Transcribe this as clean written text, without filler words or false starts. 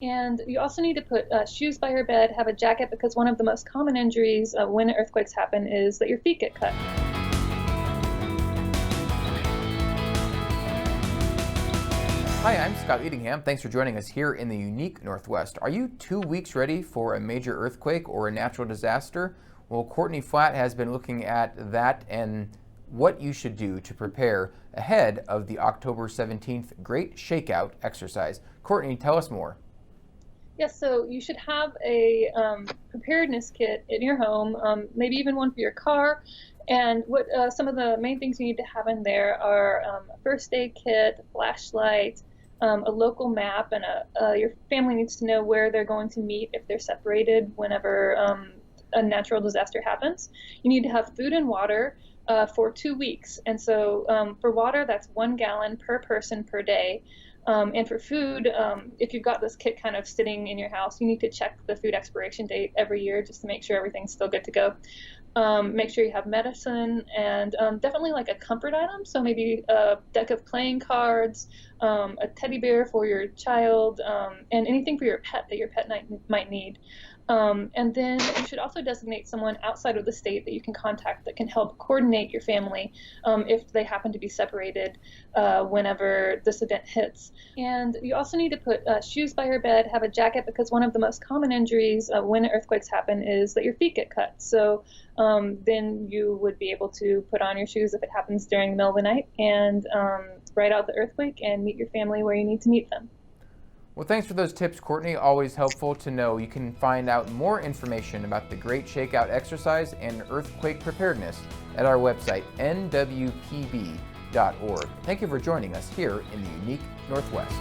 And you also need to put shoes by your bed, have a jacket, because one of the most common injuries when earthquakes happen is that your feet get cut. Hi, I'm Scott Leadingham. Thanks for joining us here in the unique Northwest. Are you 2 weeks ready for a major earthquake or a natural disaster? Well, Courtney Flatt has been looking at that and what you should do to prepare ahead of the October 17th Great Shakeout Exercise. Courtney, tell us more. Yes, so you should have a preparedness kit in your home, maybe even one for your car. And what some of the main things you need to have in there are a first aid kit, a flashlight, a local map, and your family needs to know where they're going to meet if they're separated whenever a natural disaster happens. You need to have food and water for 2 weeks. And so for water, that's 1 gallon per person per day. And for food, if you've got this kit kind of sitting in your house, you need to check the food expiration date every year just to make sure everything's still good to go. Make sure you have medicine and definitely like a comfort item. So maybe a deck of playing cards, a teddy bear for your child, and anything for your pet that your pet might need. And then you should also designate someone outside of the state that you can contact that can help coordinate your family if they happen to be separated whenever this event hits. And you also need to put shoes by your bed, have a jacket, because one of the most common injuries when earthquakes happen is that your feet get cut. So then you would be able to put on your shoes if it happens during the middle of the night and ride out the earthquake and meet your family where you need to meet them. Well, thanks for those tips, Courtney. Always helpful to know. You can find out more information about the Great Shakeout Exercise and earthquake preparedness at our website, nwpb.org. Thank you for joining us here in the unique Northwest.